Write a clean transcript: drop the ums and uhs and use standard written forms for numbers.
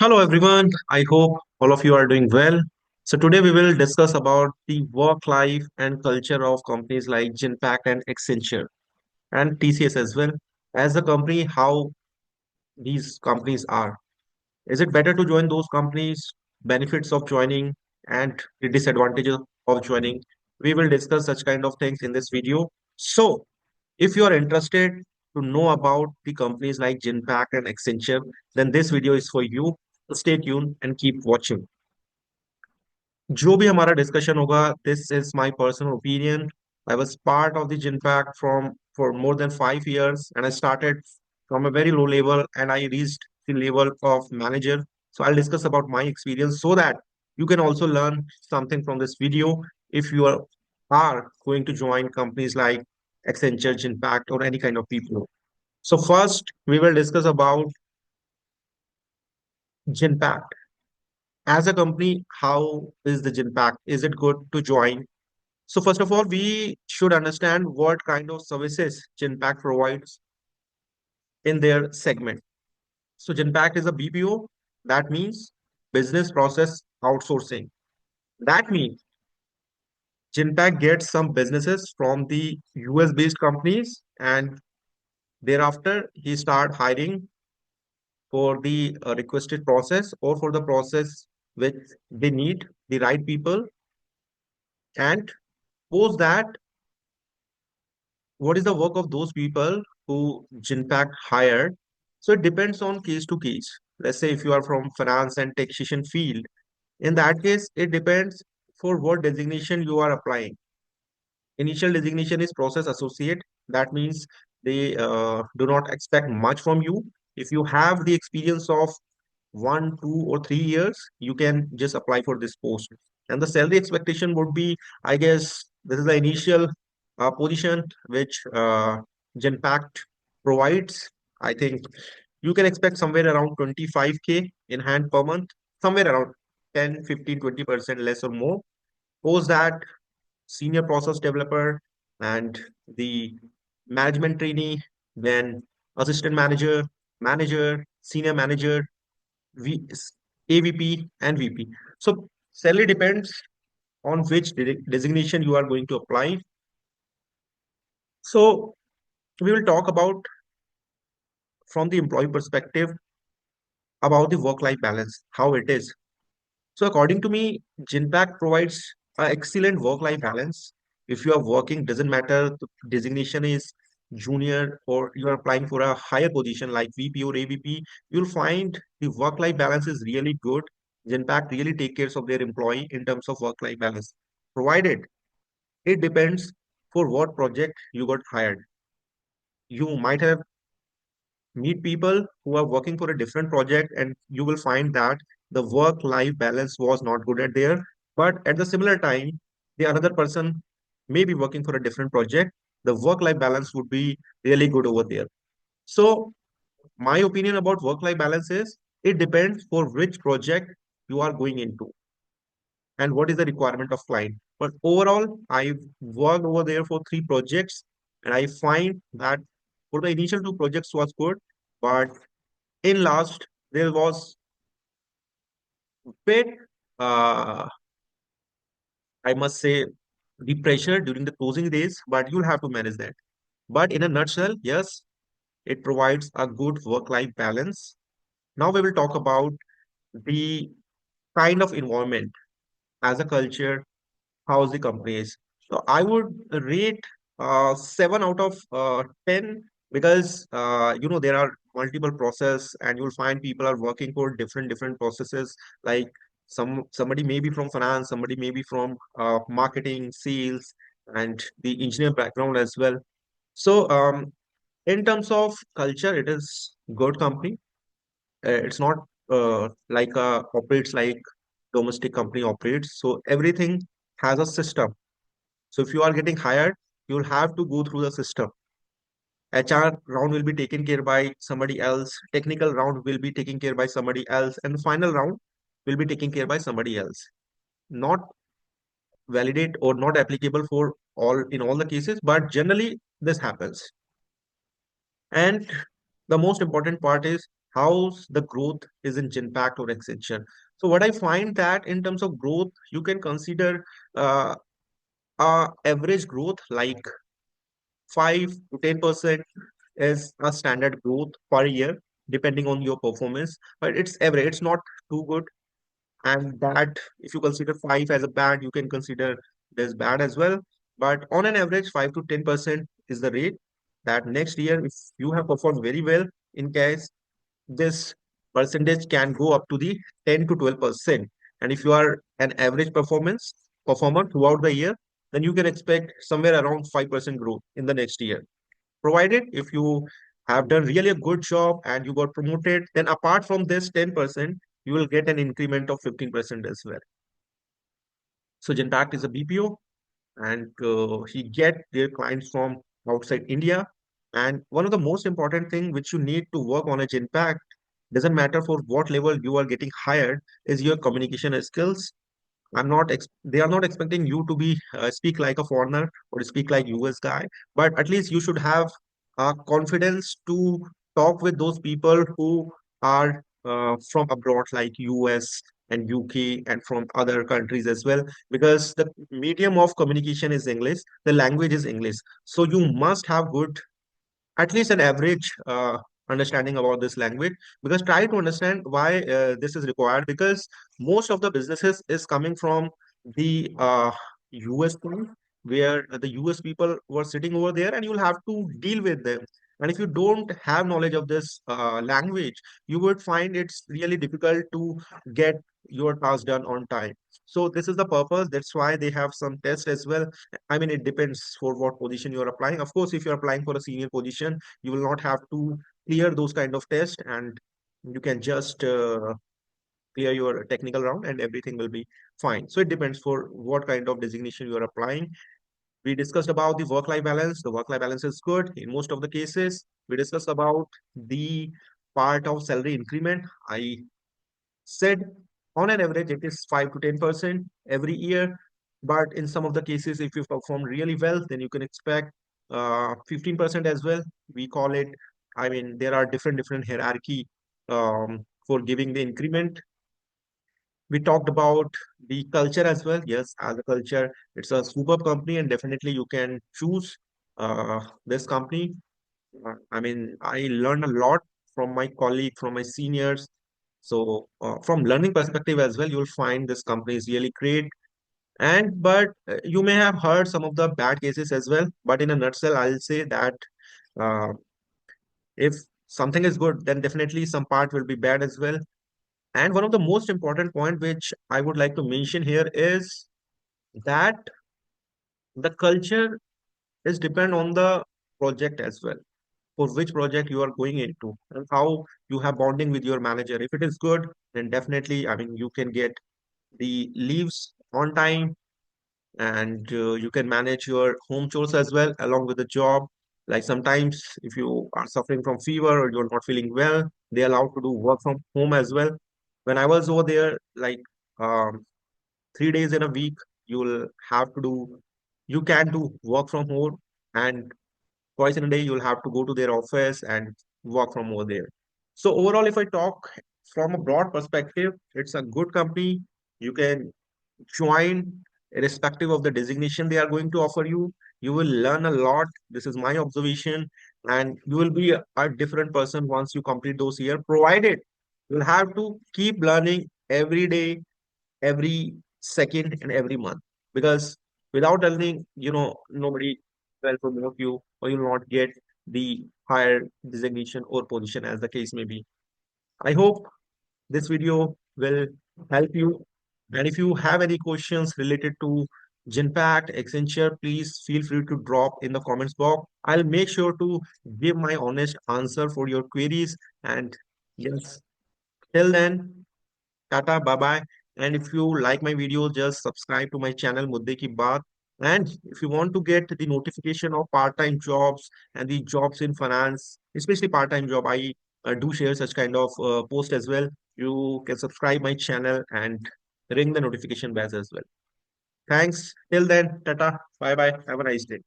Hello everyone. I hope all of you are doing well. So today we will discuss about the work life and culture of companies like Genpact and Accenture and TCS as well. As a company, how these companies are. Is it better to join those companies? Benefits of joining and the disadvantages of joining. We will discuss such kind of things in this video. So if you are interested to know about the companies like Genpact and Accenture, then this video is for you. Stay tuned and keep watching. जो भी हमारा discussion होगा, this is my personal opinion. I was part of the Genpact from for more than 5 years, and I started from a very low level and I reached the level of manager. So I'll discuss about my experience so that you can also learn something from this video if you are going to join companies like Accenture, Impact, or any kind of people. So first, we will discuss about Genpact. As a company, how is the Genpact? Is it good to join? So first of all, we should understand what kind of services Genpact provides in their segment. So Genpact is a BPO. That means business process outsourcing. That means Genpact gets some businesses from the US based companies, and thereafter he start hiring for the requested process or for the process which they need the right people. And post that, what is the work of those people who Genpact hired? So it depends on case to case. Let's say if you are from finance and taxation field, in that case, it depends for what designation you are applying. Initial designation is process associate. That means they do not expect much from you. If you have the experience of 1, 2, or 3 years, you can just apply for this post. And the salary expectation would be, I guess, this is the initial position which Genpact provides. I think you can expect somewhere around 25K in hand per month, somewhere around 10, 15, 20% less or more. Post that, senior process developer and the management trainee, then assistant manager, manager, senior manager, V, AVP, and VP. So salary depends on which designation you are going to apply. So we will talk about from the employee perspective about the work-life balance, how it is. So according to me, Genpact provides an excellent work-life balance. If you are working, doesn't matter the designation is junior or you are applying for a higher position like VP or AVP, you'll find the work-life balance is really good. Genpact really take care of their employee in terms of work-life balance. Provided it depends for what project you got hired. You might have meet people who are working for a different project and you will find that the work life balance was not good at there, but at the similar time the another person may be working for a different project, the work life balance would be really good over there. So my opinion about work life balance is it depends for which project you are going into and what is the requirement of client. But overall, I've worked over there for 3 projects and I find that for the initial 2 projects was good, but in last there was bit uh, I must say the pressure during the closing days, but you'll have to manage that. But in a nutshell, yes, it provides a good work-life balance. Now we will talk about the kind of environment as a culture, how's the company is. So I would rate 7 out of 10 because there are multiple process and you'll find people are working for different processes, like somebody may be from finance, somebody may be from marketing, sales, and the engineer background as well. So in terms of culture, it is good company. It's not like operates like domestic company operates. So everything has a system. So if you are getting hired, you'll have to go through the system. HR round will be taken care by somebody else. Technical round will be taken care by somebody else, and the final round will be taken care by somebody else. Not validate or not applicable for all in all the cases, but generally this happens. And the most important part is how's the growth is in Genpact or Accenture. So what I find that in terms of growth, you can consider uh, average growth like 5 to 10% is a standard growth per year, depending on your performance. But it's average, it's not too good. And that, if you consider five as a bad, you can consider this bad as well. But on an average, 5 to 10% is the rate that next year, if you have performed very well, in case this percentage can go up to the 10 to 12%. And if you are an average performer throughout the year, then you can expect somewhere around 5% growth in the next year. Provided if you have done really a good job and you got promoted, then apart from this 10%, you will get an increment of 15% as well. So Genpact is a BPO and he get their clients from outside India. And one of the most important thing which you need to work on a Genpact, doesn't matter for what level you are getting hired, is your communication skills. They are not expecting you to be speak like a foreigner or speak like US guy, but at least you should have confidence to talk with those people who are from abroad, like US and UK and from other countries as well, because the medium of communication is English, the language is English. So you must have good, at least an average understanding about this language, because try to understand why this is required, because most of the businesses is coming from the US point, where the US people were sitting over there and you'll have to deal with them. And if you don't have knowledge of this language, you would find it's really difficult to get your task done on time. So this is the purpose. That's why they have some tests as well. I mean, it depends for what position you're applying. Of course, if you're applying for a senior position, you will not have to clear those kind of tests, and you can just clear your technical round and everything will be fine. So it depends for what kind of designation you are applying. We discussed about the work-life balance. The work-life balance is good in most of the cases. We discussed about the part of salary increment. I said on an average it is 5 to 10% every year, but in some of the cases if you perform really well, then you can expect 15% as well. We call it, I mean, there are different hierarchy for giving the increment. We talked about the culture as well. Yes, as a culture, it's a superb company and definitely you can choose this company. I mean, I learned a lot from my colleague, from my seniors. So, from learning perspective as well, you'll find this company is really great. And but you may have heard some of the bad cases as well. But in a nutshell, I'll say that uh, if something is good, then definitely some part will be bad as well. And one of the most important point which I would like to mention here is that the culture is depend on the project as well, for which project you are going into and how you have bonding with your manager. If it is good, then definitely, I mean, you can get the leaves on time, and you can manage your home chores as well along with the job. Like sometimes if you are suffering from fever or you're not feeling well, they allow to do work from home as well. When I was over there, like um, 3 days in a week, you'll have to do, you can do work from home, and twice in a day you'll have to go to their office and work from over there. So overall, if I talk from a broad perspective, it's a good company. You can join irrespective of the designation they are going to offer you. You will learn a lot. This is my observation, and you will be a different person once you complete those years, provided you'll have to keep learning every day, every second, and every month. Because without learning, nobody will promote you, or you'll not get the higher designation or position, as the case may be. I hope this video will help you. And if you have any questions related to Genpact, Accenture, please feel free to drop in the comments box. I'll make sure to give my honest answer for your queries. And yes, till then, Tata, bye bye. And if you like my video, just subscribe to my channel Mudde Ki Baat. And if you want to get the notification of part-time jobs and the jobs in finance, especially part-time job, I do share such kind of post as well. You can subscribe my channel and ring the notification bells as well. Thanks. Till then, Tata, bye bye. Have a nice day.